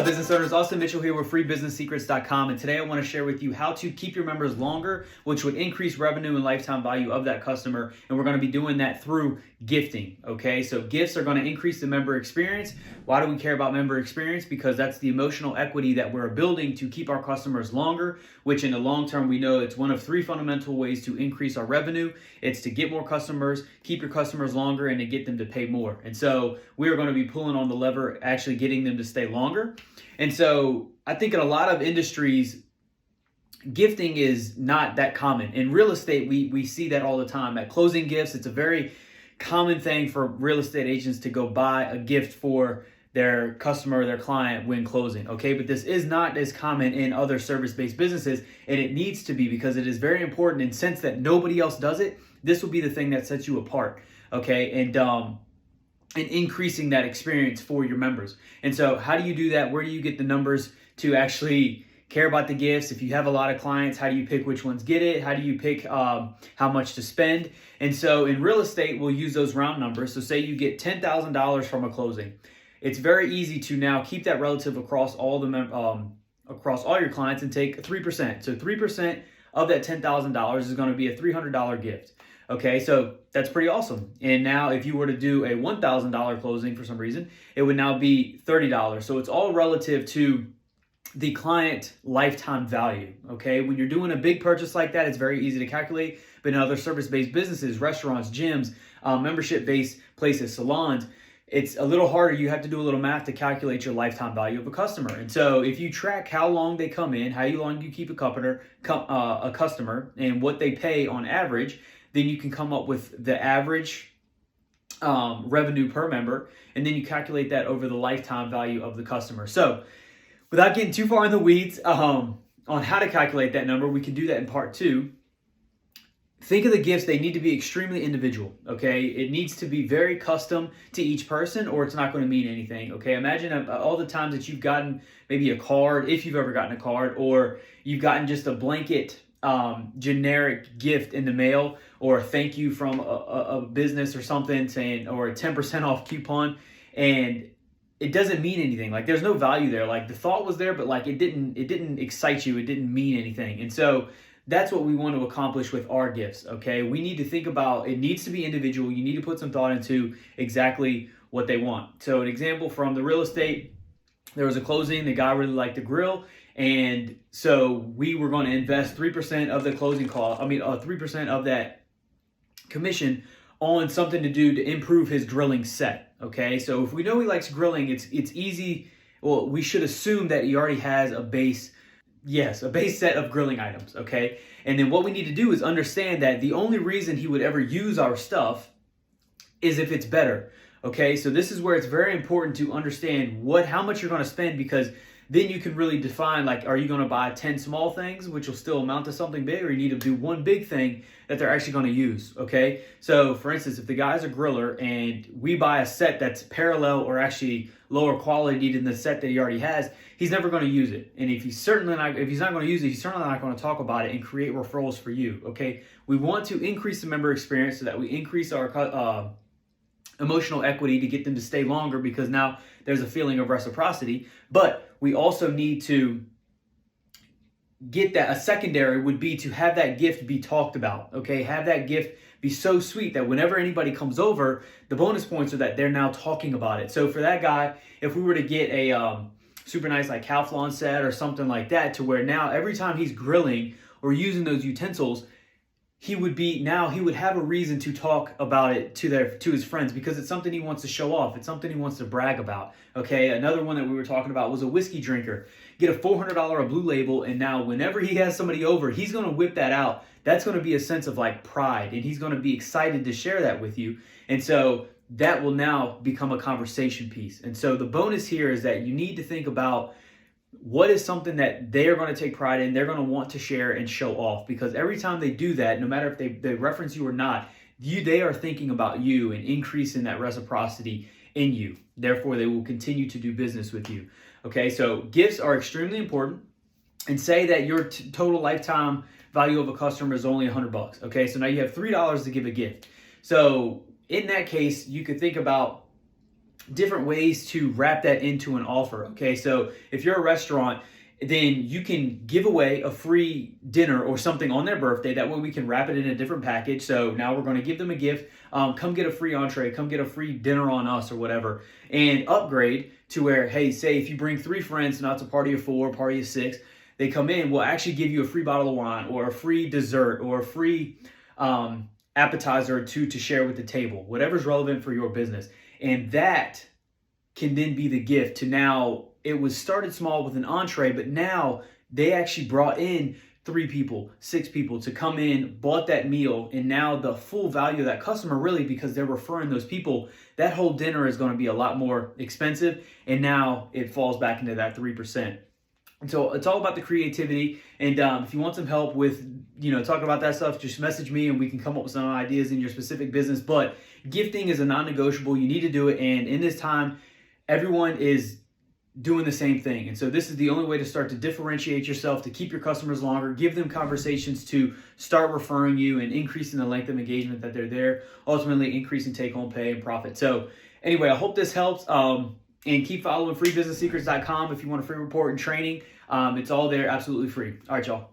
up, business owners? Austin Mitchell here with freebusinesssecrets.com, and today I want to share with you how to keep your members longer, which would increase revenue and lifetime value of that customer, and we're going to be doing that through gifting, okay? So gifts are going to increase the member experience. Why do we care about member experience? Because that's the emotional equity that we're building to keep our customers longer, which in the long term, we know it's one of three fundamental ways to increase our revenue. It's to get more customers, keep your customers longer, and to get them to pay more. And so we are going to be pulling on the lever, actually getting them to stay longer. And so I think in a lot of industries, gifting is not that common. In real estate, we see that all the time. At closing gifts, it's a very common thing for real estate agents to go buy a gift for their customer, their client when closing, okay? But this is not as common in other service-based businesses, and it needs to be because it is very important in the sense that nobody else does it. This will be the thing that sets you apart, okay? And increasing that experience for your members. And so how do you do that? Where do you get the numbers to actually care about the gifts? If you have a lot of clients, how do you pick which ones get it? How do you pick how much to spend? And so in real estate, we'll use those round numbers. So say you get $10,000 from a closing. It's very easy to now keep that relative across all the across all your clients and take 3%. So 3% of that $10,000 is going to be a $300 gift. Okay, so that's pretty awesome. And now if you were to do a $1,000 closing for some reason, it would now be $30. So it's all relative to the client lifetime value, okay? When you're doing a big purchase like that, it's very easy to calculate. But in other service-based businesses, restaurants, gyms, membership-based places, salons, it's a little harder. You have to do a little math to calculate your lifetime value of a customer. And so if you track how long they come in, how long you keep a customer, and what they pay on average, then you can come up with the average revenue per member, and then you calculate that over the lifetime value of the customer. So without getting too far in the weeds on how to calculate that number, we can do that in part 2. Think of the gifts. They need to be extremely individual, okay? It needs to be very custom to each person, or it's not going to mean anything, okay? Imagine all the times that you've gotten maybe a card, if you've ever gotten a card, or you've gotten just a blanket generic gift in the mail, or a thank you from a business or something saying, or a 10% off coupon, and it doesn't mean anything. Like there's no value there. Like the thought was there, but like it didn't excite you. It didn't mean anything. And so that's what we want to accomplish with our gifts, okay? We need to think about, it needs to be individual. You need to put some thought into exactly what they want. So an example from the real estate, there was a closing, the guy really liked the grill, and so we were going to invest 3% of the closing cost, 3% of that commission on something to do to improve his grilling set, okay? So if we know he likes grilling, it's easy, well, we should assume that he already has a base set of grilling items, okay? And then what we need to do is understand that the only reason he would ever use our stuff is if it's better, okay? So this is where it's very important to understand how much you're going to spend, because then you can really define, like, are you going to buy 10 small things, which will still amount to something big, or you need to do one big thing that they're actually going to use, okay? So for instance, if the guy's a griller and we buy a set that's parallel or actually lower quality than the set that he already has, he's never going to use it. And if he's not going to use it, he's certainly not going to talk about it and create referrals for you, okay? We want to increase the member experience so that we increase our emotional equity to get them to stay longer, because now there's a feeling of reciprocity. But we also need to get that. A secondary would be to have that gift be talked about, okay? Have that gift be so sweet that whenever anybody comes over, the bonus points are that they're now talking about it. So for that guy, if we were to get a super nice like Calphalon set or something like that, to where now every time he's grilling or using those utensils, he would have a reason to talk about it to his friends, because it's something he wants to show off. It's something he wants to brag about, okay? Another one that we were talking about was a whiskey drinker. Get a $400 Blue Label, and now whenever he has somebody over, he's going to whip that out. That's going to be a sense of like pride, and he's going to be excited to share that with you. And so that will now become a conversation piece. And so the bonus here is that you need to think about what is something that they are going to take pride in, they're going to want to share and show off, because every time they do that, no matter if they reference you or not, they are thinking about you and increasing that reciprocity in you. Therefore, they will continue to do business with you. Okay, so gifts are extremely important. And say that your total lifetime value of a customer is only $100. Okay, so now you have $3 to give a gift. So in that case, you could think about different ways to wrap that into an offer. Okay, so if you're a restaurant, then you can give away a free dinner or something on their birthday. That way we can wrap it in a different package. So now we're going to give them a gift. Come get a free entree, come get a free dinner on us or whatever, and upgrade to where, hey, say if you bring 3 friends, not a party of 4, party of 6, they come in, we'll actually give you a free bottle of wine or a free dessert or a free appetizer or 2 to share with the table, whatever's relevant for your business. And that can then be the gift to now, it was started small with an entree, but now they actually brought in 3 people, 6 people to come in, bought that meal, and now the full value of that customer, really, because they're referring those people, that whole dinner is going to be a lot more expensive, and now it falls back into that 3%. And so it's all about the creativity. And if you want some help with, talking about that stuff, just message me and we can come up with some ideas in your specific business. But gifting is a non-negotiable. You need to do it. And in this time, everyone is doing the same thing. And so this is the only way to start to differentiate yourself, to keep your customers longer, give them conversations to start referring you and increasing the length of engagement that they're there, ultimately increasing take-home pay and profit. So anyway, I hope this helps. And keep following freebusinesssecrets.com if you want a free report and training. It's all there, absolutely free. All right, y'all.